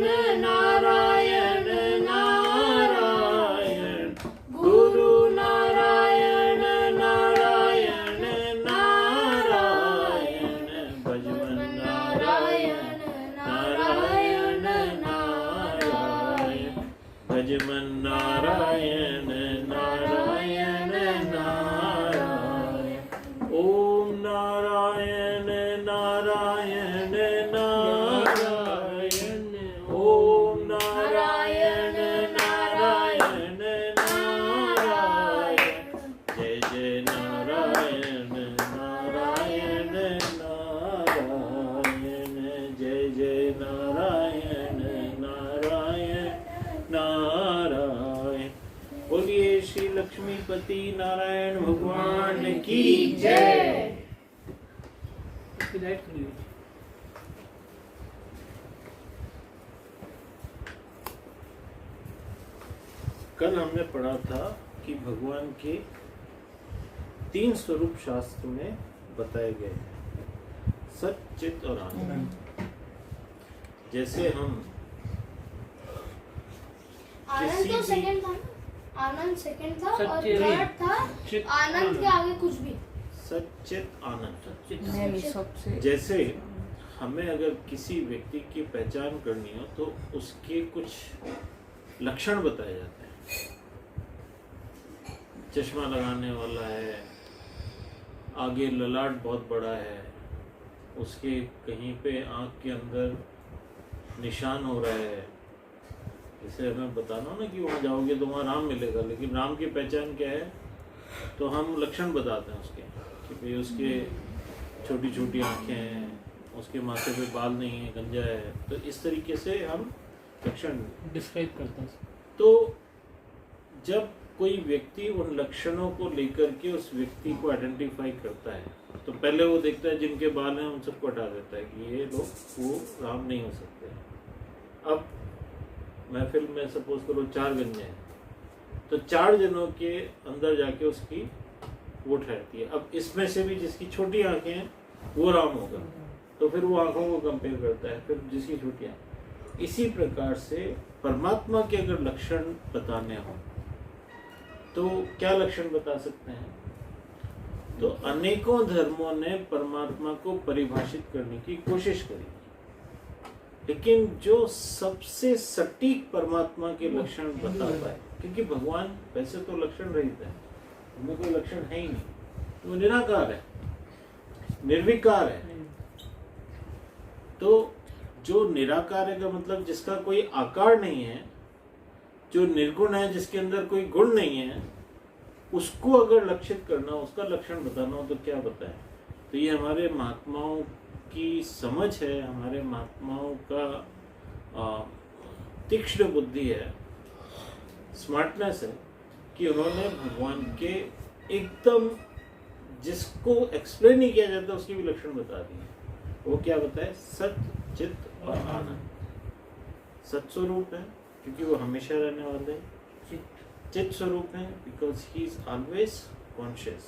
नारायण नारायण, गुरु नारायण नारायण नारायण, भजमन नारायण नारायण नारायण, भजमन नारायण नारायण नारायण। ओम नारायण नारायण नारायण, ओम नारायण नारायण नारायण, जय जय नारायण नारायण नारायण, जय जय नारायण नारायण नारायण। बोलिए श्री लक्ष्मीपति नारायण भगवान की जय। कल हमने पढ़ा था कि भगवान के 3 स्वरूप शास्त्र में बताए गए हैं, सत, चित और आनंद। जैसे हम आनंद तो सेकंड था, आनंद सेकंड था और थर्ड था आनंद के आगे कुछ भी। सच्चित आनंद। सबसे जैसे हमें अगर किसी व्यक्ति की पहचान करनी हो तो उसके कुछ लक्षण बताए जाते हैं। चश्मा लगाने वाला है, आगे ललाट बहुत बड़ा है, उसके कहीं पे आंख के अंदर निशान हो रहा है। जैसे हमें बताना हो ना कि वहाँ जाओगे तो वहाँ राम मिलेगा, लेकिन राम की पहचान क्या है, तो हम लक्षण बताते हैं उसके कि भाई उसके छोटी छोटी आंखें हैं, उसके माथे पे बाल नहीं है, गंजा है। तो इस तरीके से हम लक्षण डिस्क्राइब करता हूँ। तो जब कोई व्यक्ति उन लक्षणों को लेकर के उस व्यक्ति को आइडेंटिफाई करता है तो पहले वो देखता है जिनके बाल हैं उन सबको हटा देता है कि ये लोग वो राम नहीं हो सकते। अब महफिल में सपोज करो 4 गंजे हैं, तो 4 जनों के अंदर जाके उसकी वो ठहरती है। अब इसमें से भी जिसकी छोटी आंखें हैं वो राम होगा, तो फिर वो आंखों को कंपेयर करता है, फिर जिसकी छोटी आंखें। इसी प्रकार से परमात्मा के अगर लक्षण बताने हो तो क्या लक्षण बता सकते हैं? तो अनेकों धर्मों ने परमात्मा को परिभाषित करने की कोशिश करी, लेकिन जो सबसे सटीक परमात्मा के लक्षण बता पाए, क्योंकि भगवान वैसे तो लक्षण रहित है, उनमें कोई लक्षण है ही नहीं, तो वो निराकार है, निर्विकार है। तो जो निराकार है का मतलब जिसका कोई आकार नहीं है, जो निर्गुण है, जिसके अंदर कोई गुण नहीं है, उसको अगर लक्षित करना, उसका लक्षण बताना हो तो क्या बताएं? तो ये हमारे महात्माओं की समझ है, हमारे महात्माओं का तीक्ष्ण बुद्धि है, स्मार्टनेस है कि उन्होंने भगवान के एकदम जिसको एक्सप्लेन नहीं किया जाता उसके भी लक्षण बता दिए। वो क्या बताए? सत, चित और आनंद। सत स्वरूप है क्योंकि वो हमेशा रहने वाले हैं। चित स्वरूप है because he is always conscious,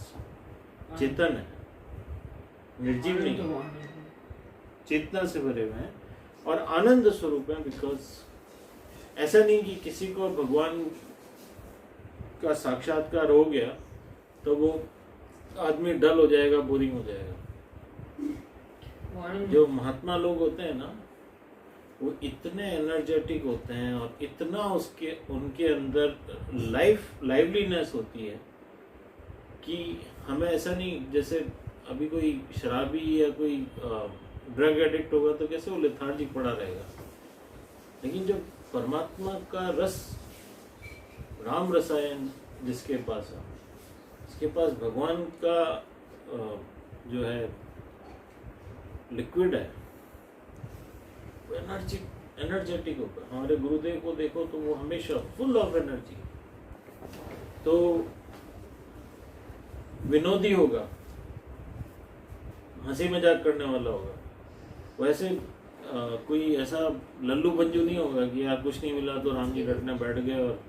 चेतन है, निर्जीव नहीं, चेतना से भरे हुए हैं। और आनंद स्वरूप है बिकॉज ऐसा नहीं कि किसी को भगवान का साक्षात्कार हो गया तो वो आदमी डल हो जाएगा, बोरिंग हो जाएगा। जो महात्मा लोग होते हैं ना, वो इतने एनर्जेटिक होते हैं और इतना उनके अंदर लाइवलीनेस होती है कि हमें ऐसा नहीं, जैसे अभी कोई शराबी या कोई ड्रग एडिक्ट होगा तो कैसे वो लेथार्जिक पड़ा रहेगा, लेकिन जो परमात्मा का रस, राम रसायन जिसके पास है, उसके पास भगवान का जो है लिक्विड है, वो एनर्जेटिक होगा। हमारे गुरुदेव को देखो तो वो हमेशा फुल ऑफ एनर्जी, तो विनोदी होगा, हंसी मजाक करने वाला होगा। वैसे कोई ऐसा लल्लू पंजू नहीं होगा कि यार कुछ नहीं मिला तो राम जी रटने बैठ गए, और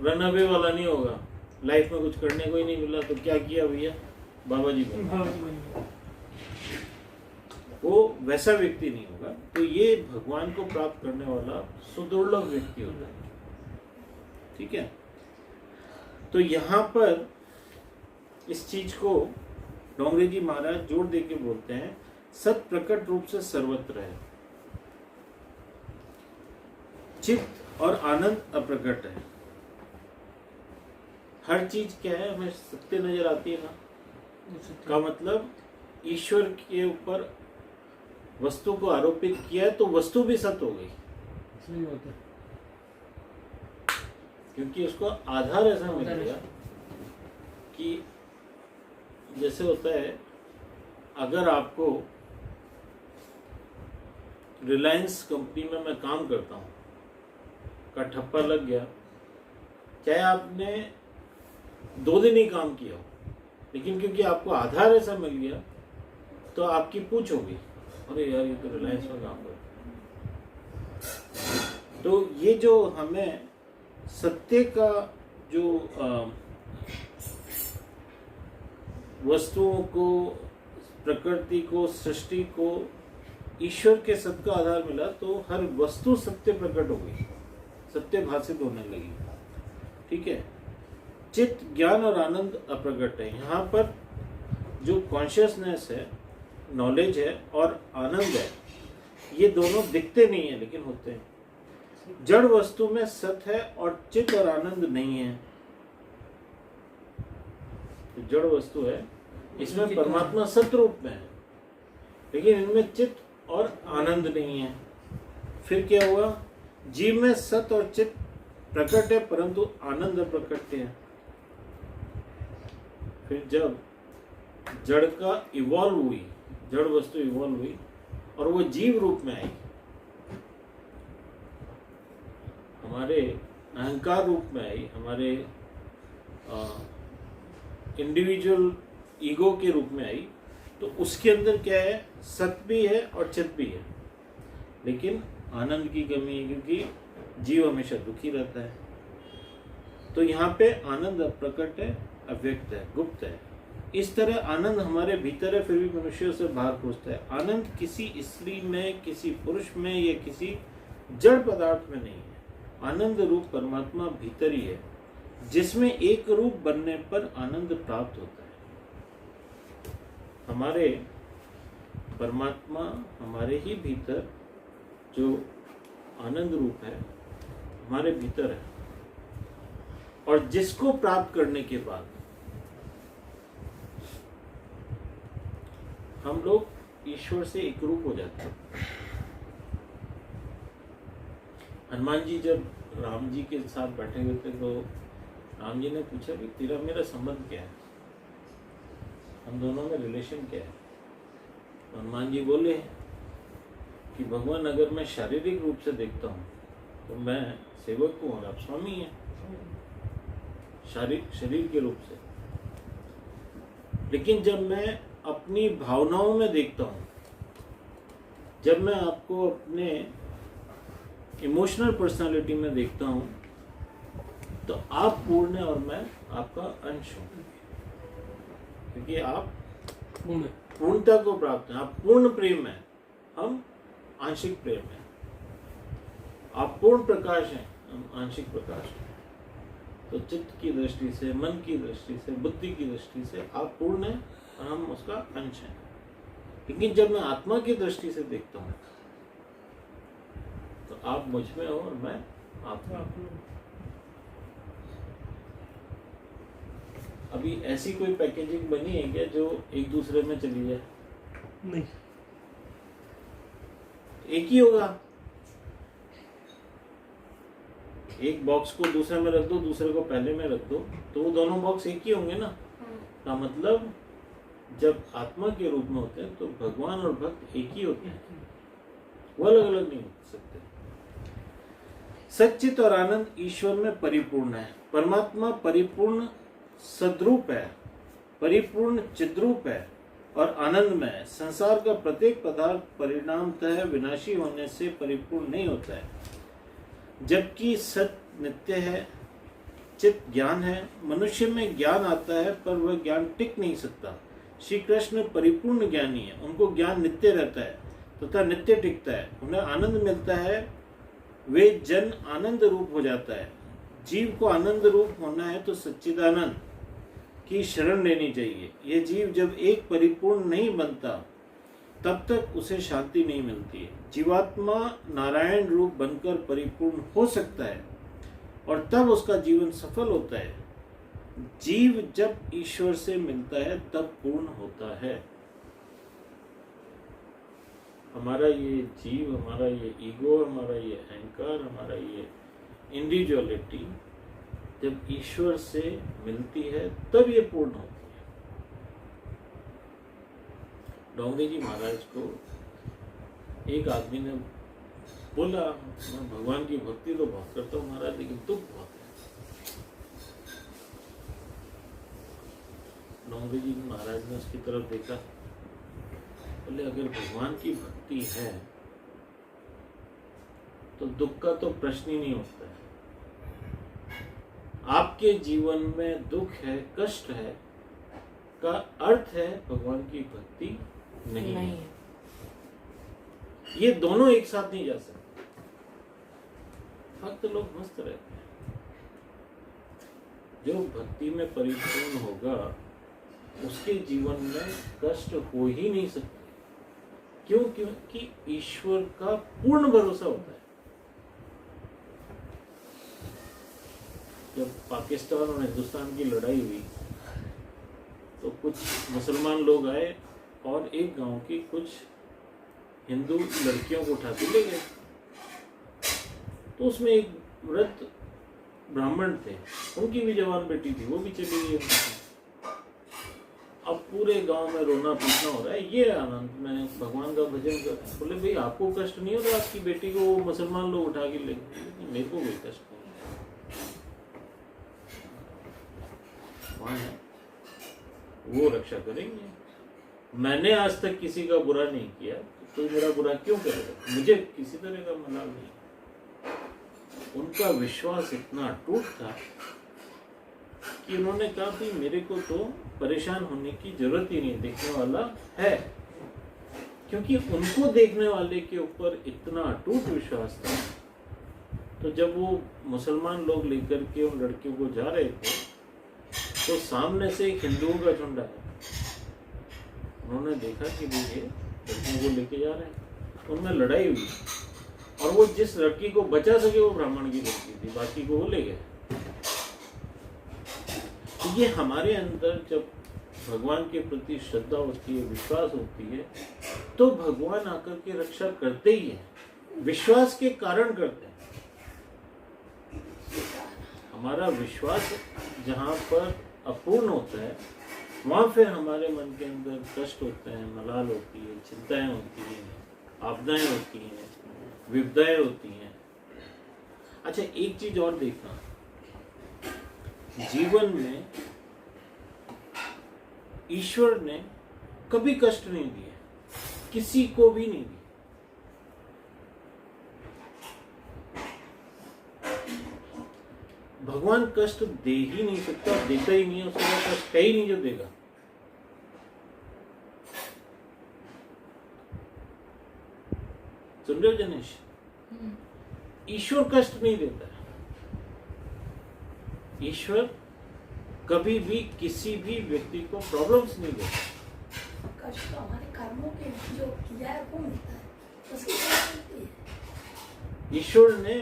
रन अवे वाला नहीं होगा। लाइफ में कुछ करने को ही नहीं मिला तो क्या किया भैया, बाबा जी बन। वो वैसा व्यक्ति नहीं होगा। तो ये भगवान को प्राप्त करने वाला सुदुर्लभ व्यक्ति होता है। ठीक है, तो यहाँ पर इस चीज को डोंगरे जी महाराज जोड़ देके बोलते हैं, सत प्रकट रूप से सर्वत्र है, चित्त और आनंद अप्रकट है। हर चीज क्या है, हमें सत्य नजर आती है ना, का मतलब ईश्वर के ऊपर वस्तु को आरोपित किया है तो वस्तु भी सत्य हो गई। सही बात है, क्योंकि उसको आधार ऐसा मिल गया कि जैसे होता है, अगर आपको रिलायंस कंपनी में मैं काम करता हूँ का ठप्पा लग गया, चाहे आपने 2 दिन ही काम किया हो, लेकिन क्योंकि आपको आधार ऐसा मिल गया तो आपकी पूछ होगी, अरे यार ये तो रिलायंस में काम करता है। तो ये जो हमें सत्य का जो वस्तुओं को, प्रकृति को, सृष्टि को ईश्वर के सत्य का आधार मिला, तो हर वस्तु सत्य प्रकट हो गई, सत्य भाषित होने लगी। ठीक है, चित्त, ज्ञान और आनंद अप्रकट है। यहाँ पर जो कॉन्शियसनेस है, नॉलेज है और आनंद है, ये दोनों दिखते नहीं है लेकिन होते हैं। जड़ वस्तु में सत है और चित्त और आनंद नहीं है। तो जड़ वस्तु है, इसमें परमात्मा सत रूप में है, लेकिन इनमें चित्त और आनंद नहीं है। फिर क्या हुआ, जीव में सत और चित्त प्रकट है परंतु आनंद अप्रकट है। फिर जब जड़ का इवॉल्व हुई, जड़ वस्तु इवॉल्व हुई और वो जीव रूप में आई, हमारे अहंकार रूप में आई, हमारे इंडिविजुअल ईगो के रूप में आई, तो उसके अंदर क्या है, सत भी है और चित्त भी है, लेकिन आनंद की कमी है क्योंकि जीव हमेशा दुखी रहता है। तो यहाँ पे आनंद अप्रकट है, अव्यक्त है, गुप्त है। इस तरह आनंद हमारे भीतर है, फिर भी मनुष्यों से बाहर खोजता है। आनंद किसी स्त्री में, किसी पुरुष में या किसी जड़ पदार्थ में नहीं है। आनंद रूप परमात्मा भीतर ही है, जिसमें एक रूप बनने पर आनंद प्राप्त होता है। हमारे परमात्मा हमारे ही भीतर जो आनंद रूप है, हमारे भीतर है, और जिसको प्राप्त करने के बाद हम लोग ईश्वर से एक रूप हो जाते हैं। हनुमान जी जब राम जी के साथ बैठे हुए थे तो राम जी ने पूछा कि तेरा मेरा संबंध क्या है, हम दोनों में रिलेशन क्या है। तो हनुमान जी बोले कि भगवान, अगर मैं शारीरिक रूप से देखता हूँ तो मैं सेवक हूँ और आप स्वामी हैं, शरीर के रूप से। लेकिन जब मैं अपनी भावनाओं में देखता हूँ, जब मैं आपको अपने इमोशनल पर्सनालिटी में देखता हूँ, तो आप पूर्ण है और मैं आपका अंश हूँ, क्योंकि आप पूर्णता को प्राप्त हैं। आप पूर्ण प्रेम है, हम आंशिक प्रेम है। आप पूर्ण प्रकाश हैं, हम आंशिक प्रकाश हैं। तो चित्त की दृष्टि से, मन की दृष्टि से, बुद्धि की दृष्टि से आप पूर्ण हैं और हम उसका अंश हैं। लेकिन जब मैं आत्मा की दृष्टि से देखता हूँ तो आप मुझ में हो और मैं आप में हूं। अभी ऐसी कोई पैकेजिंग बनी है क्या जो एक दूसरे में चली जाए? नहीं, एक ही होगा। एक बॉक्स को दूसरे में रख दो, दूसरे को पहले में रख दो, तो वो दोनों बॉक्स एक ही होंगे ना। का मतलब जब आत्मा के रूप में होते हैं तो भगवान और भक्त एक ही होते हैं, वो अलग अलग नहीं हो सकते। सच्चित और आनंद ईश्वर में परिपूर्ण है। परमात्मा परिपूर्ण सद्रूप है, परिपूर्ण चिद्रूप है और आनंदमय है। संसार का प्रत्येक पदार्थ परिणामतः विनाशी होने से परिपूर्ण नहीं होता है, जबकि सत्य नित्य है, चित्त ज्ञान है। मनुष्य में ज्ञान आता है पर वह ज्ञान टिक नहीं सकता, श्री कृष्ण परिपूर्ण ज्ञानी है, उनको ज्ञान नित्य रहता है तथा नित्य टिकता है, उन्हें आनंद मिलता है, वे जन आनंद रूप हो जाता है। जीव को आनंद रूप होना है तो सच्चिदानंद की शरण लेनी चाहिए। यह जीव जब एक परिपूर्ण नहीं बनता तब तक उसे शांति नहीं मिलती है। जीवात्मा नारायण रूप बनकर परिपूर्ण हो सकता है और तब उसका जीवन सफल होता है। जीव जब ईश्वर से मिलता है तब पूर्ण होता है। हमारा ये जीव, हमारा ये ईगो, हमारा ये अहंकार, हमारा ये इंडिविजुअलिटी जब ईश्वर से मिलती है तब ये पूर्ण होती है। डोंगरी जी महाराज को एक आदमी ने बोला, मैं भगवान की भक्ति तो बहुत करता हूँ महाराज, लेकिन दुख बहुत है। डोंगरी जी महाराज ने उसकी तरफ देखा, बोले अगर भगवान की भक्ति है तो दुख का तो प्रश्न ही नहीं उठता है। आपके जीवन में दुख है, कष्ट है का अर्थ है भगवान की भक्ति नहीं है। ये दोनों एक साथ नहीं जा सकते। भक्त लोग मस्त रहते हैं। जो भक्ति में परिपूर्ण होगा उसके जीवन में कष्ट हो ही नहीं सकते। क्यों? क्योंकि ईश्वर का पूर्ण भरोसा होता है। जब पाकिस्तान और हिंदुस्तान की लड़ाई हुई तो कुछ मुसलमान लोग आए और एक गांव की कुछ हिंदू लड़कियों को उठा के ले गए। तो उसमें एक वृद्ध ब्राह्मण थे, उनकी भी जवान बेटी थी, वो भी चली गई। अब पूरे गांव में रोना पीटना हो रहा है, ये आनंद में भगवान का भजन कर रहे हैं। बोले भाई आपको कष्ट नहीं हो रहा, आपकी बेटी को मुसलमान लोग उठा के ले गए, मेरे को कोई कष्ट नहीं है, वो रक्षा करेंगे। मैंने आज तक किसी का बुरा नहीं किया, तो मेरा बुरा क्यों करेगा? मुझे किसी तरह का मलाल नहीं। उनका विश्वास इतना टूट था कि उन्होंने कहा कि मेरे को तो परेशान होने की जरूरत ही नहीं, देखने वाला है। क्योंकि उनको देखने वाले के ऊपर इतना अटूट विश्वास था। तो जब वो मुसलमान लोग लेकर के उन लड़कियों को जा रहे थे तो सामने से एक हिंदुओं का झुंड आया। उन्होंने देखा कि ये लड़कियों को लेके जा रहे हैं। उनमें लड़ाई हुई और वो जिस लड़की को बचा सके वो ब्राह्मण की लड़की थी, बाकी को वो ले गए। तो ये हमारे अंदर जब भगवान के प्रति श्रद्धा होती है, विश्वास होती है, तो भगवान आकर के रक्षा करते ही है। विश्वास के कारण करते हैं। हमारा विश्वास जहाँ पर अपूर्ण होता है वहाँ फिर हमारे मन के अंदर कष्ट होते हैं, मलाल होती है, चिंताएं होती हैं, आपदाएं होती हैं, विपदाएं होती हैं। अच्छा, एक चीज और देखना, जीवन में ईश्वर ने कभी कष्ट नहीं दिया, किसी को भी नहीं दिया। भगवान कष्ट दे ही नहीं सकता, देता ही नहीं है, उसका कष्ट है ही नहीं जो देगा। सुन रहे हो जनेश? ईश्वर कष्ट नहीं देता। ईश्वर कभी भी किसी भी व्यक्ति को प्रॉब्लम्स नहीं देता। कष्ट तो हमारे कर्मों के जो किया है वो मिलता है, उसकी वजह मिलती है। ईश्वर ने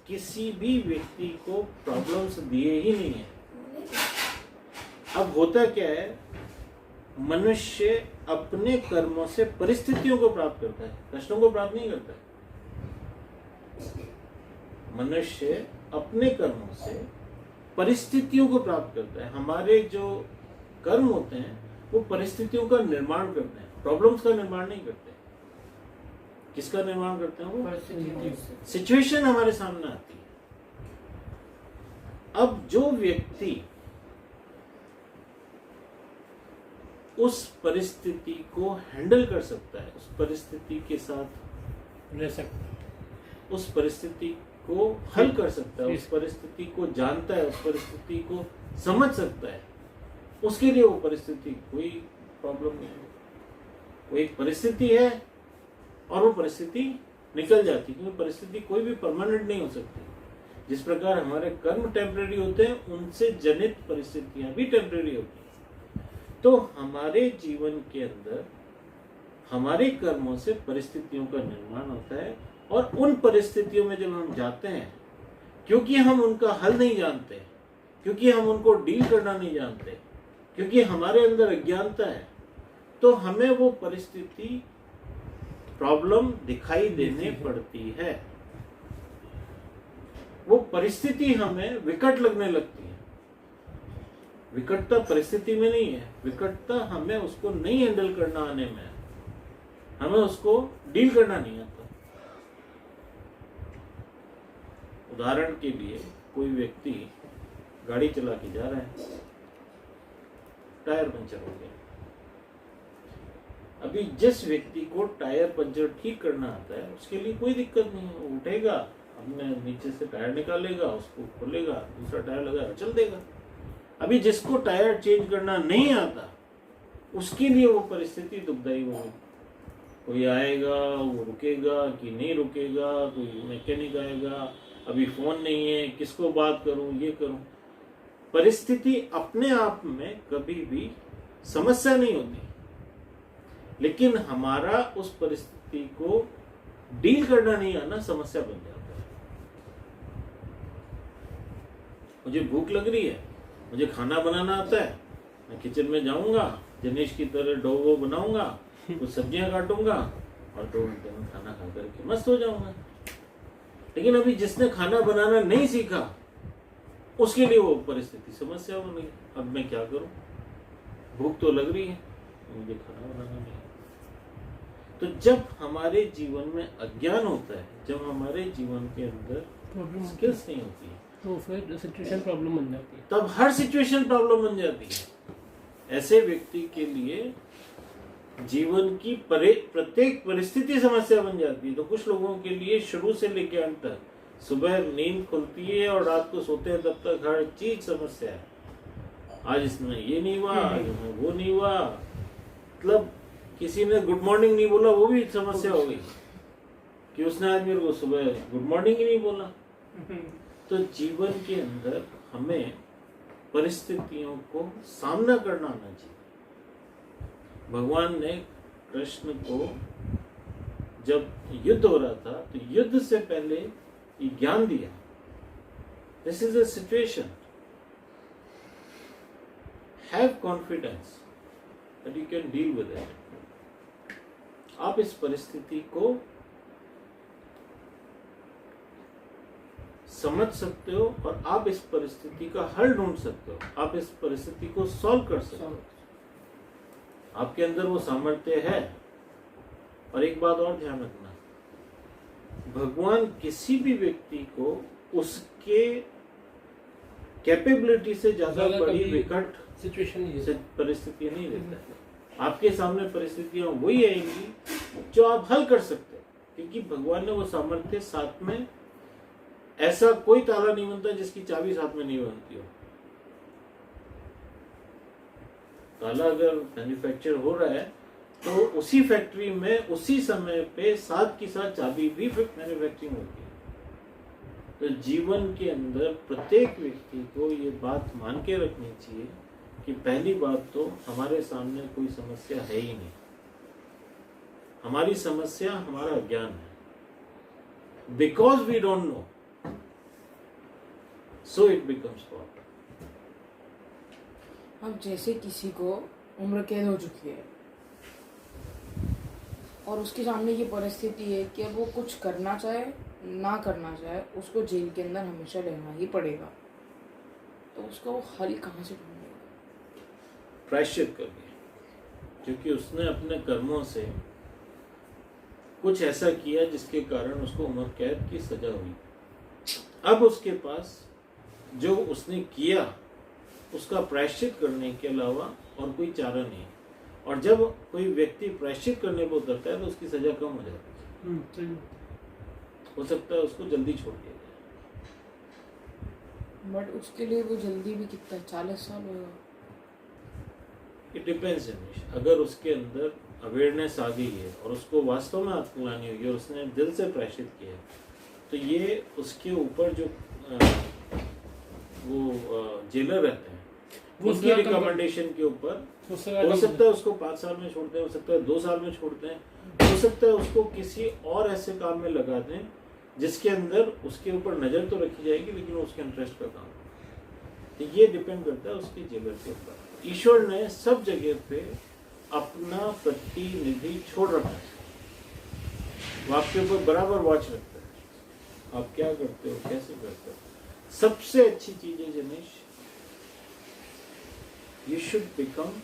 किसी भी व्यक्ति को प्रॉब्लम्स दिए ही नहीं है। अब होता क्या है, मनुष्य अपने कर्मों से परिस्थितियों को प्राप्त करता है, कष्टों को प्राप्त नहीं करता है। मनुष्य अपने कर्मों से परिस्थितियों को प्राप्त करता है। हमारे जो कर्म होते हैं वो परिस्थितियों का निर्माण करते हैं, प्रॉब्लम्स का निर्माण नहीं करते। किसका निर्माण करते हैं? वो सिचुएशन हमारे सामने आती है। अब जो व्यक्ति उस परिस्थिति को हैंडल कर सकता है, उस परिस्थिति के साथ रह सकता है, उस परिस्थिति को हल कर सकता है, उस परिस्थिति को जानता है, उस परिस्थिति को समझ सकता है, उसके लिए वो परिस्थिति कोई प्रॉब्लम नहीं होगी। वो एक परिस्थिति है और वो परिस्थिति निकल जाती है, क्योंकि परिस्थिति कोई भी परमानेंट नहीं हो सकती। जिस प्रकार हमारे कर्म टेम्परेरी होते हैं, उनसे जनित परिस्थितियां भी टेम्परेरी होती हैं। तो हमारे जीवन के अंदर हमारे कर्मों से परिस्थितियों का निर्माण होता है, और उन परिस्थितियों में जब हम जाते हैं, क्योंकि हम उनका हल नहीं जानते, क्योंकि हम उनको डील करना नहीं जानते, क्योंकि हमारे अंदर अज्ञानता है, तो हमें वो परिस्थिति प्रॉब्लम दिखाई देने पड़ती है। वो परिस्थिति हमें विकट लगने लगती है। विकटता परिस्थिति में नहीं है, विकटता हमें उसको नहीं हैंडल करना आने में है, हमें उसको डील करना नहीं आता। उदाहरण के लिए कोई व्यक्ति गाड़ी चला के जा रहा है, टायर पंचर हो गया। अभी जिस व्यक्ति को टायर पंचर ठीक करना आता है, उसके लिए कोई दिक्कत नहीं है। वो उठेगा, अपने नीचे से टायर निकालेगा, उसको खोलेगा, दूसरा टायर लगाएगा, चल देगा। अभी जिसको टायर चेंज करना नहीं आता, उसके लिए वो परिस्थिति दुखदायी होगी। कोई आएगा, वो रुकेगा कि नहीं रुकेगा, कोई मैकेनिक आएगा, अभी फोन नहीं है, किसको बात करूं, ये करूं। परिस्थिति अपने आप में कभी भी समस्या नहीं होती, लेकिन हमारा उस परिस्थिति को डील करना नहीं आना समस्या बन जाता है। मुझे भूख लग रही है, मुझे खाना बनाना आता है, मैं किचन में जाऊंगा, जनेश की तरह डो वो बनाऊंगा, कुछ सब्जियां काटूंगा और 2 घंटे में खाना खा करके मस्त हो जाऊंगा। लेकिन अभी जिसने खाना बनाना नहीं सीखा, उसके लिए वो परिस्थिति समस्या बन गई। अब मैं क्या करूं, भूख तो लग रही है, मुझे खाना बनाना नहीं। तो जब हमारे जीवन में अज्ञान होता है, जब हमारे जीवन के अंदर स्किल्स नहीं होती है, तो फिर सिचुएशन प्रॉब्लम बन जाती है। तब हर सिचुएशन प्रॉब्लम बन जाती है। ऐसे व्यक्ति के लिए जीवन की प्रत्येक परिस्थिति समस्या बन जाती है। तो कुछ लोगों के लिए शुरू से लेकर अंत तक, सुबह नींद खुलती है और रात को सोते हैं, तब तक हर चीज समस्या है। आज इसमें ये नहीं हुआ, आज इसमें वो नहीं हुआ, मतलब किसी ने गुड मॉर्निंग नहीं बोला, वो भी समस्या हो गई कि उसने आज मेरे को सुबह गुड मॉर्निंग ही नहीं बोला। तो जीवन के अंदर हमें परिस्थितियों को सामना करना आना चाहिए। भगवान ने कृष्ण को जब युद्ध हो रहा था, तो युद्ध से पहले ये ज्ञान दिया, this is a situation, have confidence that you can deal with it. आप इस परिस्थिति को समझ सकते हो और आप इस परिस्थिति का हल ढूंढ सकते हो, आप इस परिस्थिति को सॉल्व कर सकते हो। आपके अंदर वो सामर्थ्य है। और एक बात और ध्यान रखना, भगवान किसी भी व्यक्ति को उसके कैपेबिलिटी से ज्यादा बड़ी विकट सिचुएशन परिस्थितियां नहीं देता है। आपके सामने परिस्थितियां वही आएंगी जो आप हल कर सकते हो, क्योंकि भगवान ने वो सामर्थ्य साथ में, ऐसा कोई ताला नहीं बनता जिसकी चाबी साथ में नहीं बनती हो। ताला अगर मैन्युफैक्चर हो रहा है तो उसी फैक्ट्री में उसी समय पे साथ की साथ चाबी भी मैन्युफैक्चरिंग होती है। तो जीवन के अंदर प्रत्येक व्यक्ति को ये बात मान के रखनी चाहिए कि पहली बात तो हमारे सामने कोई समस्या है ही नहीं, हमारी समस्या हमारा अज्ञान है। Because we don't know, so it becomes problem. अब जैसे किसी को उम्र कैद हो चुकी है और उसके सामने ये परिस्थिति है कि वो कुछ करना चाहे ना करना चाहे, उसको जेल के अंदर हमेशा रहना ही पड़ेगा, तो उसका वो हल कहाँ से ढूंढेगा? प्रायश्चित करके, क्योंकि उसने अपने कर्मों से कुछ ऐसा किया जिसके कारण उसको उम्र कैद की सजा हुई। अब उसके पास जो उसने किया उसका प्रायश्चित करने के अलावा और कोई चारा नहीं। और जब कोई व्यक्ति प्रायश्चित करने पर उतरता है तो उसकी सजा कम हो जाती है, हो सकता है उसको जल्दी छोड़ दिया जाए। बट उसके लिए वो जल्दी भी कितना 40 साल होगा। It depends. अगर उसके अंदर अवेयरनेस आ गई है और उसको वास्तव में आत्मग्लानि हुई और उसने दिल से प्रायश्चित किया है, तो ये उसके ऊपर जो वो जेलर रहते हैं उसकी रिकमेंडेशन के ऊपर हो सकता है उसको 5 साल में छोड़ दें, हो सकता है 2 साल में छोड़ दें, हो सकता है उसको किसी और ऐसे काम में लगा दें जिसके अंदर उसके ऊपर नजर तो रखी जाएगी लेकिन उसके इंटरेस्ट का काम। तो ये डिपेंड करता है उसके जेलर के ऊपर। ईश्वर ने सब जगह पे अपना प्रतिनिधि छोड़ रखा है, वो आपके ऊपर बराबर वॉच रखता है, आप क्या करते हो, कैसे करते हो। सबसे अच्छी चीज है जनेश, you should become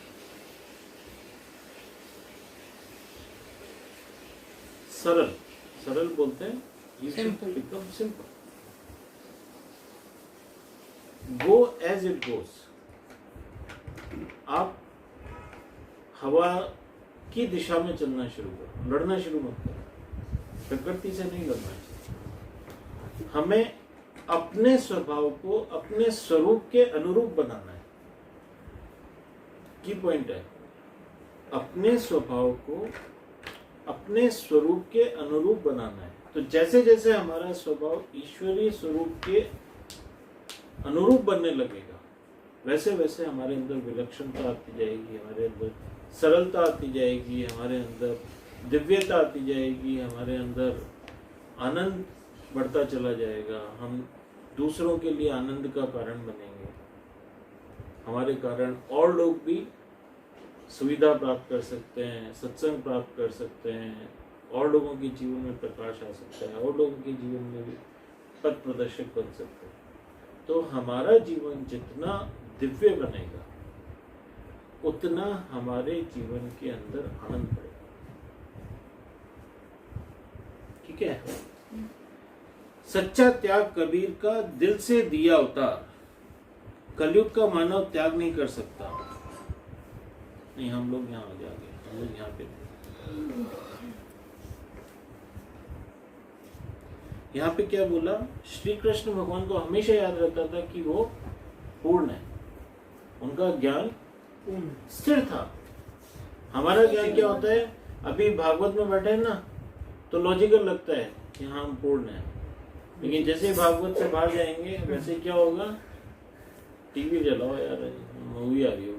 सरल। सरल बोलते हैं, you should become simple. Go as it goes. आप हवा की दिशा में चलना शुरू करो, लड़ना शुरू मत करो, प्रकृति से नहीं लड़ना चाहिए। हमें अपने स्वभाव को अपने स्वरूप के अनुरूप बनाना है। की पॉइंट है, अपने स्वभाव को अपने स्वरूप के अनुरूप बनाना है। तो जैसे जैसे हमारा स्वभाव ईश्वरीय स्वरूप के अनुरूप बनने लगेगा, वैसे वैसे हमारे अंदर विलक्षणता आती जाएगी, हमारे अंदर सरलता आती जाएगी, हमारे अंदर दिव्यता आती जाएगी, हमारे अंदर आनंद बढ़ता चला जाएगा। हम दूसरों के लिए आनंद का कारण बनेंगे, हमारे कारण और लोग भी सुविधा प्राप्त कर सकते हैं, सत्संग प्राप्त कर सकते हैं, और लोगों के जीवन में प्रकाश आ सकता है, और लोगों के जीवन में भी पथ प्रदर्शक बन सकते हैं। तो हमारा जीवन जितना दिव्य बनेगा उतना हमारे जीवन के अंदर आनंद बढ़ेगा। ठीक है। सच्चा त्याग कबीर का दिल से दिया अवतार। कलयुग का मानव त्याग नहीं कर सकता। नहीं, हम लोग यहाँ आ जाएंगे, हम लोग यहाँ पे यहाँ पे क्या बोला, श्री कृष्ण भगवान को हमेशा याद रहता था कि वो पूर्ण है, उनका ज्ञान स्थिर था। हमारा ज्ञान क्या होता है, अभी भागवत में बैठे हैं ना तो लॉजिकल लगता है कि हाँ हम पूर्ण है, लेकिन जैसे भागवत से बाहर जाएंगे वैसे क्या होगा, टीवी चलाओ यार, मूवी आ रही होगी।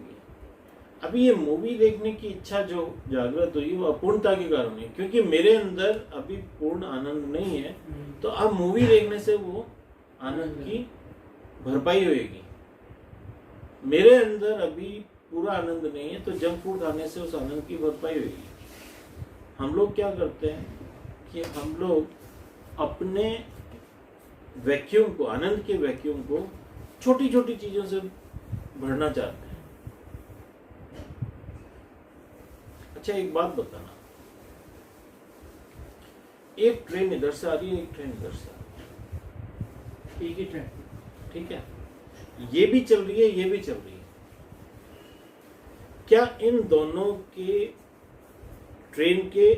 अभी ये मूवी देखने की इच्छा जो जागृत हुई वो अपूर्णता के कारण है, क्योंकि मेरे अंदर अभी पूर्ण आनंद नहीं है, तो अब मूवी देखने से वो आनंद की भरपाई होगी। मेरे अंदर अभी पूरा आनंद नहीं है, तो जंक फूड खाने से उस आनंद की भरपाई होगी। हम लोग क्या करते हैं कि हम लोग अपने वैक्यूम को, आनंद के वैक्यूम को छोटी छोटी चीजों से भरना चाहते हैं। अच्छा, एक बात बताना, एक ट्रेन इधर से आ रही है, एक ट्रेन इधर से आ रही है, एक ही ट्रेन, ठीक है, ये भी चल रही है, ये भी चल रही है। क्या इन दोनों के ट्रेन के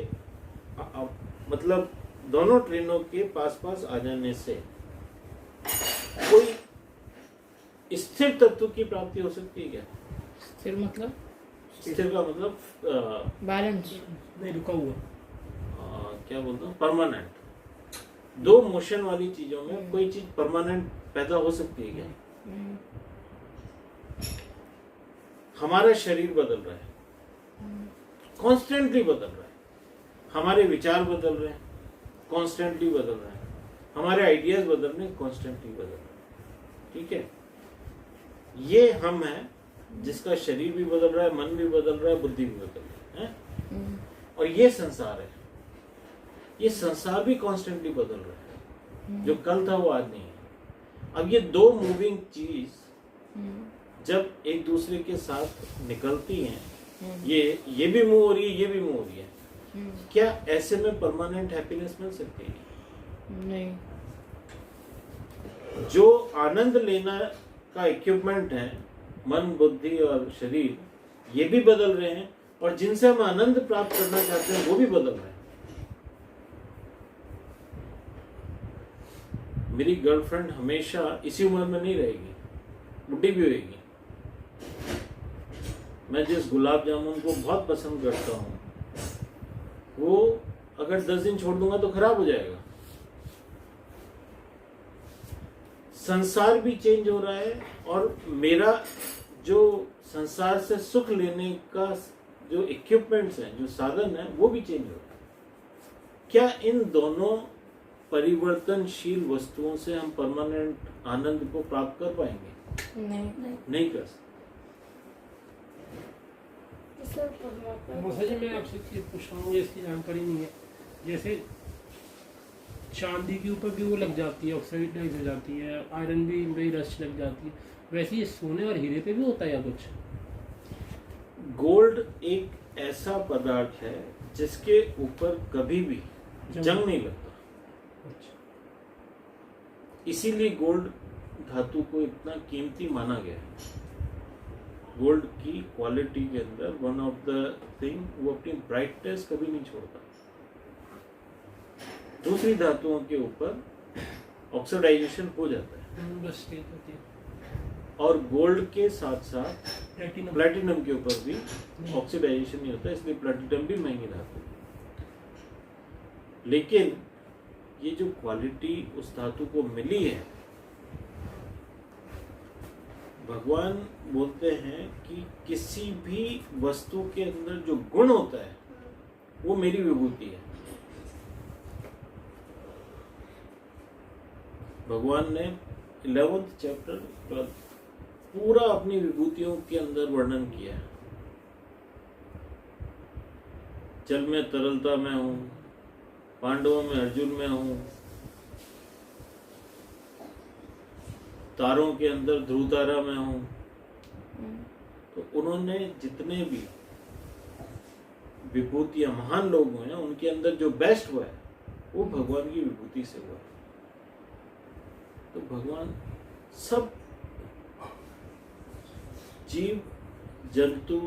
मतलब दोनों ट्रेनों के पास पास आ जाने से कोई स्थिर तत्व की प्राप्ति हो सकती है क्या? स्थिर मतलब? स्थिर का मतलब बैलेंस नहीं, रुका हुआ, क्या बोलता हूँ, परमानेंट। दो मोशन वाली चीजों में कोई चीज परमानेंट पैदा हो सकती है क्या? हमारा शरीर बदल रहा है, कॉन्स्टेंटली बदल रहा है, हमारे विचार बदल रहे हैं, कॉन्स्टेंटली बदल रहे हैं, हमारे आइडियाज बदल रहे हैं, कॉन्स्टेंटली बदल रहे हैं। ठीक है, ये हम हैं जिसका शरीर भी बदल रहा है, मन भी बदल रहा है, बुद्धि भी बदल रही है, और ये संसार है, ये संसार भी कॉन्स्टेंटली बदल रहा है, जो कल था वो आज नहीं है। अब ये दो मूविंग चीज जब एक दूसरे के साथ निकलती हैं, ये भी मूव हो रही है, ये भी मूव हो रही है, क्या ऐसे में परमानेंट हैप्पीनेस मिल सकती है? नहीं। जो आनंद लेना का इक्विपमेंट है, मन, बुद्धि और शरीर, ये भी बदल रहे हैं, और जिनसे हम आनंद प्राप्त करना चाहते हैं वो भी बदल रहे हैं। मेरी गर्लफ्रेंड हमेशा इसी उम्र में नहीं रहेगी, बुढ़ी भी होगी। मैं जिस गुलाब जामुन को बहुत पसंद करता हूँ वो अगर 10 दिन छोड़ दूंगा तो खराब हो जाएगा। संसार भी चेंज हो रहा है और मेरा जो संसार से सुख लेने का जो इक्विपमेंट्स हैं, जो साधन है, वो भी चेंज हो रहा है। क्या इन दोनों परिवर्तनशील वस्तुओं से हम परमानेंट आनंद को प्राप्त कर पाएंगे? नहीं कर सकते। जी मैं आपसे चीज पूछ रहा हूँ, इसकी जानकारी नहीं है। जैसे चांदी के ऊपर भी वो लग जाती है, ऑक्सीडाइज हो जाती है, आयरन भी भाई रस्ट लग जाती है, वैसे ये सोने और हीरे पे भी होता है या कुछ? गोल्ड एक ऐसा पदार्थ है जिसके ऊपर कभी भी जंग नहीं लगता। अच्छा। इसीलिए गोल्ड धातु को इतना कीमती माना गया है। गोल्ड की क्वालिटी के अंदर वन ऑफ द थिंग, वो अपनी ब्राइटनेस कभी नहीं छोड़ता। दूसरी धातुओं के ऊपर ऑक्सीडाइजेशन हो जाता है, बस ठीक होती है। और गोल्ड के साथ साथ प्लेटिनम के ऊपर भी ऑक्सीडाइजेशन नहीं होता, इसलिए प्लेटिनम भी महंगी धातु है। लेकिन ये जो क्वालिटी उस धातु को मिली है, भगवान बोलते हैं कि किसी भी वस्तु के अंदर जो गुण होता है वो मेरी विभूति है। भगवान ने 11th चैप्टर पूरा अपनी विभूतियों के अंदर वर्णन किया है। जल में तरलता में हूं, पांडवों में अर्जुन में हूं, तारों के अंदर ध्रुव तारा में हूं। तो उन्होंने जितने भी विभूतियां, महान लोग हुए हैं, उनके अंदर जो बेस्ट हुआ है वो भगवान की विभूति से हुआ है। तो भगवान सब जीव जंतु,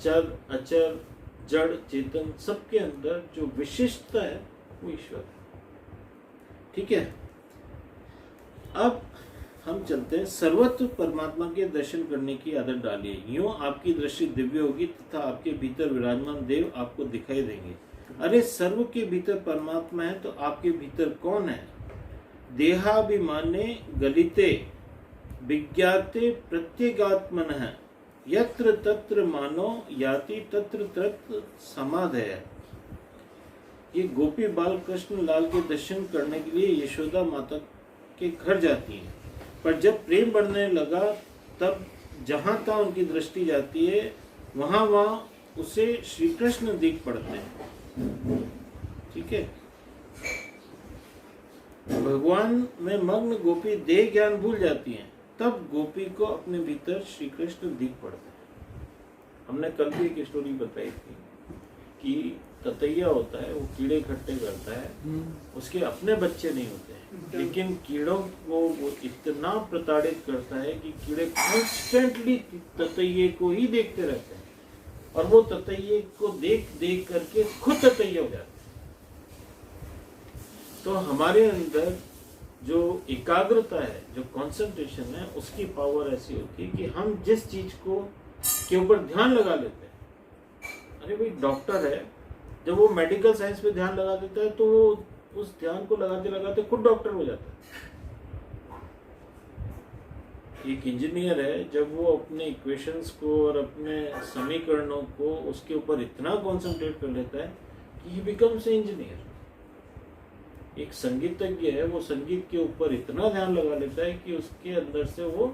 चर अचर, जड़ चेतन, सबके अंदर जो विशिष्टता है वो ईश्वर है। ठीक है, अब हम चलते हैं। सर्वत्र परमात्मा के दर्शन करने की आदत डालिए, यूं आपकी दृष्टि दिव्य होगी तथा आपके भीतर विराजमान देव आपको दिखाई देंगे। अरे सर्व के भीतर परमात्मा है तो आपके भीतर कौन है? देहाभिमाने गलिते विज्ञाते प्रत्येगात्मनः यत्र तत्र मानो याति तत्र तत्र समाधय। ये गोपी बाल कृष्ण लाल के दर्शन करने के लिए यशोदा माता के घर जाती है, पर जब प्रेम बढ़ने लगा तब जहां तहां उनकी दृष्टि जाती है, वहां वहां उसे श्री कृष्ण दिख पड़ते हैं। ठीक है, भगवान में मग्न गोपी देह ज्ञान भूल जाती हैं, तब गोपी को अपने भीतर श्री कृष्ण दिख पड़ते हैं। हमने कल भी एक स्टोरी बताई थी कि ततैया होता है, वो कीड़े इकट्ठे करता है, उसके अपने बच्चे नहीं होते हैं, लेकिन कीड़ों को वो इतना प्रताड़ित करता है कि कीड़े कॉन्स्टेंटली ततैये को ही देखते रहते हैं, और वो ततैये को देख देख करके खुद ततैया हो जाते हैं। तो हमारे अंदर जो एकाग्रता है, जो कंसंट्रेशन है, उसकी पावर ऐसी होती है कि हम जिस चीज को के ऊपर ध्यान लगा लेते हैं। अरे भाई डॉक्टर है, जब वो मेडिकल साइंस पे ध्यान लगा देता है तो वो उस ध्यान को लगाते लगाते खुद डॉक्टर हो जाता है। एक इंजीनियर है, जब वो अपने इक्वेशंस को और अपने समीकरणों को उसके ऊपर इतना कंसंट्रेट कर लेता है कि ही बिकम्स ए इंजीनियर। एक संगीतज्ञ है, वो संगीत के ऊपर इतना ध्यान लगा लेता है कि उसके अंदर से वो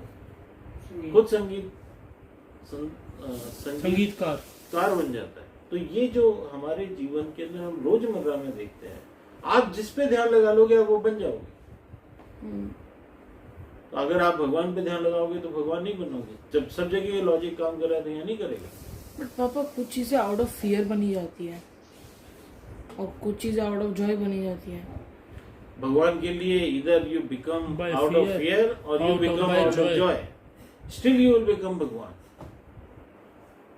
खुद संगीतकार बन जाता है। तो ये जो हमारे जीवन के अंदर हम रोजमर्रा में देखते हैं, आप जिस पे ध्यान लगा लोगे आप वो बन जाओगे। तो अगर आप भगवान पे ध्यान लगाओगे तो भगवान नहीं बनोगे। जब सब जगह लॉजिक काम कर रहा है तो यहाँ नहीं करेगा। बट पापा कुछ चीजें आउट ऑफ फियर बनी जाती है और कुछ चीजें आउट ऑफ जॉय बनी जाती है। भगवान के लिए इधर you become out of fear और you become out of joy, still you will become भगवान।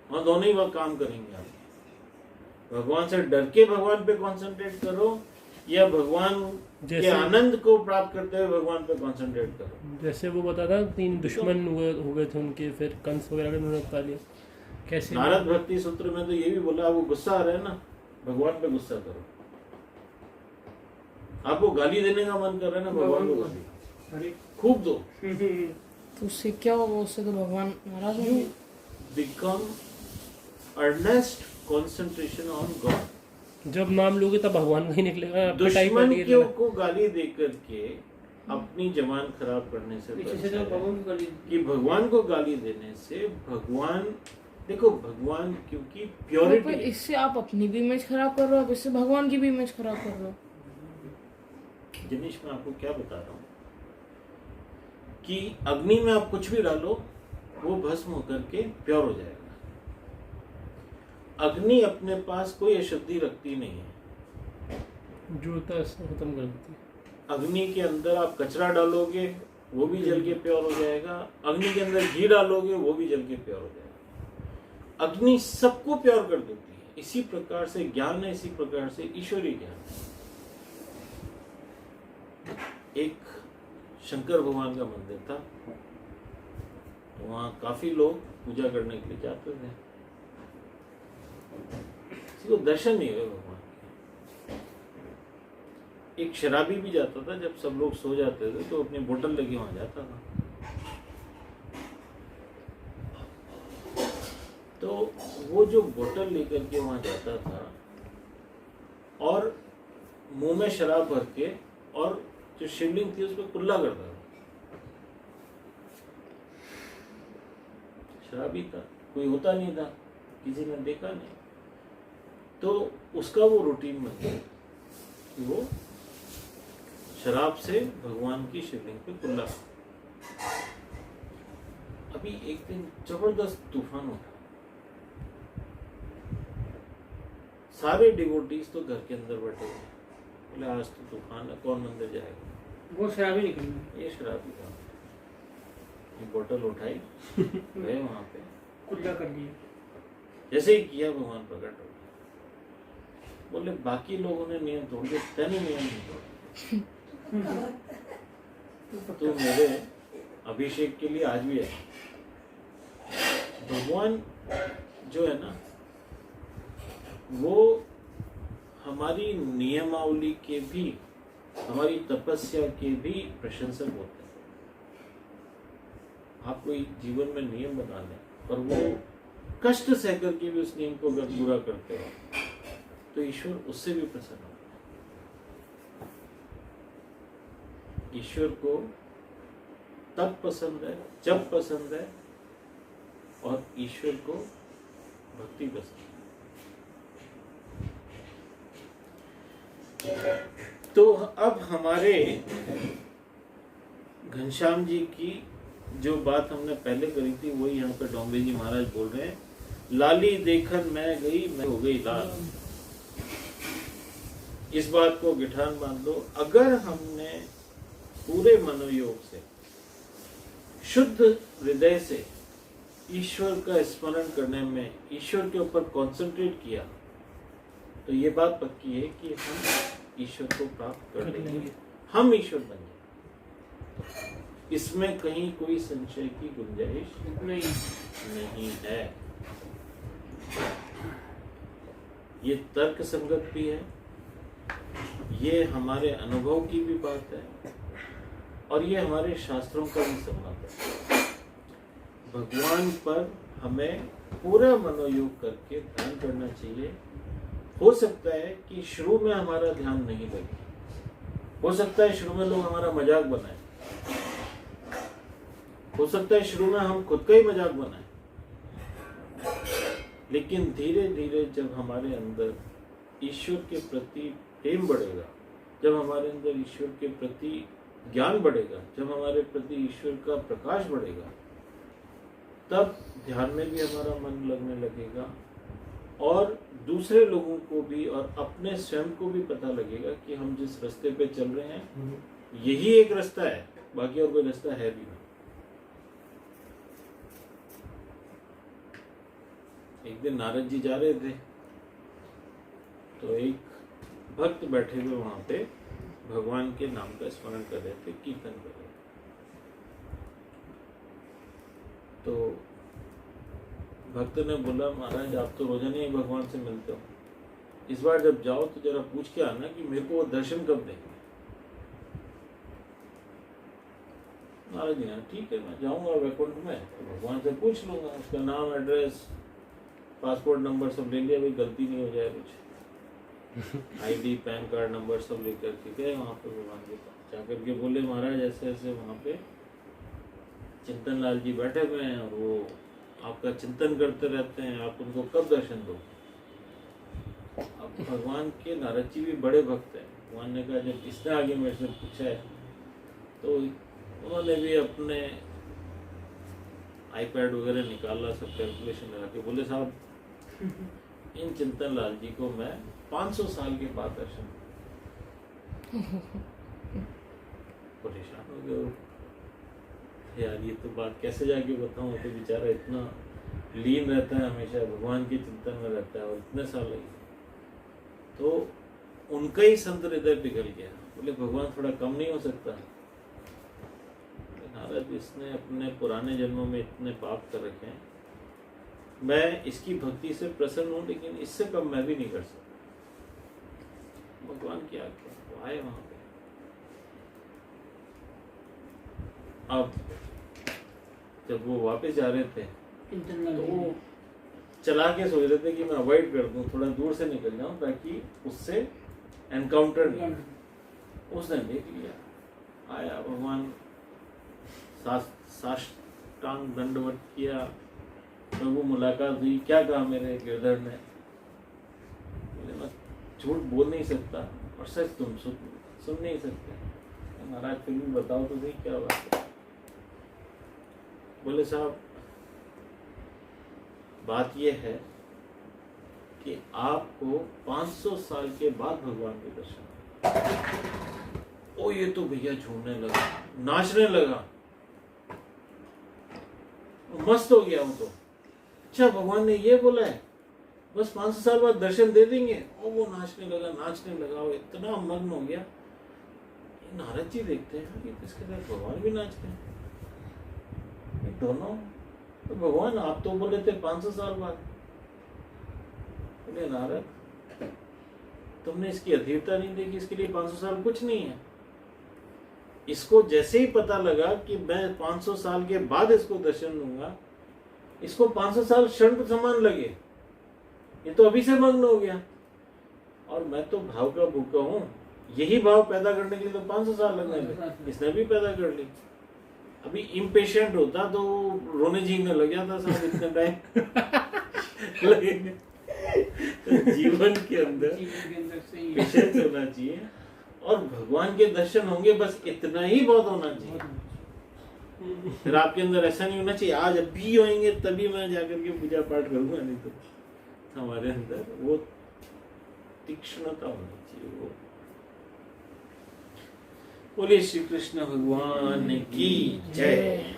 और दोनों ही वक्त काम करेंगे। आप भगवान से डर के भगवान पे कंसंट्रेट करो या भगवान के आनंद को प्राप्त करते हुए भगवान पे कंसंट्रेट करो। जैसे वो बता था 3 दुश्मन हो गए थे उनके, फिर कंस वगैरह उन्होंने बता लिया। कैसे? नारद भक्ति सूत्र में तो ये भी बोला, आपको गुस्सा आ रहा है ना, भगवान पे गुस्सा करो। आपको गाली देने का मन कर रहा है ना, भगवान को गाली अरे खूब दो। तो उससे क्या होगा? उससे तो भगवान नाराज होंगे। Become earnest concentration on God. जब नाम लोगे तब भगवान का ही निकलेगा। आपका टाइम दुश्मन कट गया। को गाली दे करके अपनी जबान खराब करने से पीछे से बचना तो है। भगवान को गाली कि भगवान को गाली देने से भगवान, देखो भगवान क्योंकि तो प्योरिटी फिर इससे आप अपनी भी इमेज खराब कर रहे हो, आप इससे भगवान की भी इमेज खराब कर रहे हो। जिनिश मैं आपको क्या बता रहा हूँ कि अग्नि में आप कुछ भी डालो वो भस्म होकर के प्योर हो जाएगा। अग्नि अपने पास कोई अशुद्धि रखती नहीं है। जो होता है उसको खत्म कर देती है। अग्नि के अंदर आप कचरा डालोगे वो भी जल के प्योर हो जाएगा, अग्नि के अंदर घी डालोगे वो भी जल के प्योर हो जाएगा। अग्नि सबको प्योर कर देती है। इसी प्रकार से ज्ञान है, इसी प्रकार से ईश्वरीय ज्ञान है। एक शंकर भगवान का मंदिर था, तो वहां काफी लोग पूजा करने के लिए जाते थे। किसी को दर्शन नहीं हुए भगवान के। एक शराबी भी जाता था, जब सब लोग सो जाते थे तो अपनी बोतल लेके वहां जाता था। तो वो जो बोतल लेकर के वहां जाता था और मुंह में शराब भर के, और जो शिवलिंग थी उस पर कुल्ला करता था। शराबी था, कोई होता नहीं था, किसी ने देखा नहीं, तो उसका वो रूटीन बन गया कि वो शराब से भगवान की शिवलिंग पे कुल्ला। अभी एक दिन जबरदस्त तूफान उठा, सारे डिवोटीज तो घर के अंदर बैठे थे। बोले आज तो तूफान है, कौन मंदिर जाएगा? वो शराबी निकली। ये शराबी था। ये बोतल उठाई, गए वहां पे, कुल्ला कर दिया। जैसे ही किया भगवान प्रकट हो गए। बोले बाकी लोगों ने नियम तोड़ दिए, तैने नियम नहीं तोड़ा। तो मेरे अभिषेक के लिए आज भी है। भगवान जो है ना, वो हमारी नियमावली के भी, हमारी तपस्या के भी प्रशंसक होते हैं। आप कोई जीवन में नियम बना लें और वो कष्ट सह करके भी उस नियम को अगर पूरा करते हो तो ईश्वर उससे भी प्रसन्न होता है। ईश्वर को तब पसंद है जब पसंद है, और ईश्वर को भक्ति पसंद है। तो अब हमारे घनश्याम जी की जो बात हमने पहले करी थी वही यहाँ पे डोंबे जी महाराज बोल रहे हैं। लाली देखन मैं गई, मैं हो गई लाल। इस बात को गिठान बांध लो। अगर हमने पूरे मनोयोग से, शुद्ध हृदय से ईश्वर का स्मरण करने में, ईश्वर के ऊपर कंसंट्रेट किया, तो ये बात पक्की है कि हम ईश्वर को प्राप्त कर लेंगे, हम ईश्वर बन जाएंगे। इसमें कहीं कोई संशय की गुंजाइश नहीं है। ये तर्क संगत भी है, ये हमारे अनुभव की भी बात है, और ये हमारे शास्त्रों का भी संबंध है। भगवान पर हमें पूरा मनोयोग करके ध्यान करना चाहिए। हो सकता है कि शुरू में हमारा ध्यान नहीं लगे, हो सकता है शुरू में लोग हमारा मजाक बनाए, हो सकता है शुरू में हम खुद का ही मजाक बनाए, लेकिन धीरे धीरे जब हमारे अंदर ईश्वर के प्रति प्रेम बढ़ेगा, जब हमारे अंदर ईश्वर के प्रति ज्ञान बढ़ेगा, जब हमारे प्रति ईश्वर का प्रकाश बढ़ेगा, तब ध्यान में भी हमारा मन लगने लगेगा, और दूसरे लोगों को भी और अपने स्वयं को भी पता लगेगा कि हम जिस रास्ते पे चल रहे हैं यही एक रास्ता है, बाकी और कोई रास्ता है भी नहीं। एक दिन नारद जी जा रहे थे, तो एक भक्त बैठे हुए वहां पे भगवान के नाम का स्मरण कर रहे थे, कीर्तन कर रहे थे। तो भक्त ने बोला महाराज आप तो रोजाना ही भगवान से मिलते हो, इस बार जब जाओ तो जरा पूछ के आना कि मेरे को वो दर्शन कब देंगे। महाराज जी ठीक है, मैं जाऊंगा वैकुंठ में तो भगवान से पूछ लूंगा, उसका नाम एड्रेस पासपोर्ट नंबर सब ले लिया, भाई गलती नहीं हो जाए कुछ, आईडी पैन कार्ड नंबर सब लेकर के गए वहाँ पे भगवान के पास। जाकर के बोले महाराज ऐसे ऐसे वहाँ पे चिंतन लाल जी बैठे हुए हैं और वो आपका चिंतन करते रहते हैं, आप उनको कब दर्शन दो। अब भगवान के नारद जी भी बड़े भक्त हैं। भगवान ने कहा जब इसने आगे मेरे से पूछा है तो उन्होंने भी अपने आईपैड वगैरह निकाला, सब कैलकुलेशन लगा के बोले साहब इन चिंतन लाल जी को मैं 500 साल के बाद दर्शन। परेशान हो गए यार, ये तो बात कैसे जाके बताऊं, तो बेचारा इतना लीन रहता है, हमेशा भगवान के चिंतन में रहता है और इतने साल लगे। तो उनका ही संत हृदय पिघल गया, बोले भगवान थोड़ा कम नहीं हो सकता। नारद इसने अपने पुराने जन्मों में इतने पाप कर रखे हैं, मैं इसकी भक्ति से प्रसन्न हूं लेकिन इससे कम मैं भी नहीं कर सकता। भगवान की आज्ञा, वो आए वहां पे। अब जब वो वापस जा रहे थे तो वो चला के सोच रहे थे कि मैं अवॉइड कर दूं, थोड़ा दूर से निकल जाऊं ताकि उससे एनकाउंटर नहीं। उसने देख लिया, आया भगवान, साष्टांग दंडवत किया, प्रभु मुलाकात हुई। क्या कहा मेरे गिरधर ने, मैं झूठ बोल नहीं सकता और सच तुम सुन नहीं सकते। महाराज फिर भी बताओ तो सही क्या बात है। बोले साहब बात यह है कि आपको 500 साल के बाद भगवान के दर्शन। ओ ये तो भैया झूमने लगा, नाचने लगा, मस्त हो गया वो तो। अच्छा भगवान ने ये बोला है बस 500 साल बाद दर्शन दे देंगे। और वो नाचने लगा, वो इतना मग्न हो गया। नारद जी देखते हैं कि इसके साथ भगवान भी नाचते हैं, ये दोनों। तो भगवान आप तो बोले थे 500 साल बाद। बोले नारद तुमने इसकी अधीरता नहीं देखी, इसके लिए 500 साल कुछ नहीं है। इसको जैसे ही पता लगा कि मैं 500 साल के बाद इसको दर्शन दूंगा, इसको 500 साल क्षण समान लगे। ये तो अभी से मग्न हो गया और मैं तो भाव का भूखा हूं। यही भाव पैदा करने के लिए तो 500 साल लगने लगे, इसने भी पैदा कर ली। अभी इम्पेशेंट होता तो रोने झींगने लग जाता साहब, इतने टाइम लगेंगे। तो जीवन के अंदर पेशेंस होना चाहिए और भगवान के दर्शन होंगे, बस इतना ही बहुत होना चाहिए। फिर आपके अंदर ऐसा नहीं होना चाहिए आज अभी होंगे तभी मैं जाकर के पूजा पाठ करूंगा, नहीं तो हमारे अंदर वो तीक्ष्णता होनी चाहिए। वो बोले श्री कृष्ण भगवान की जय।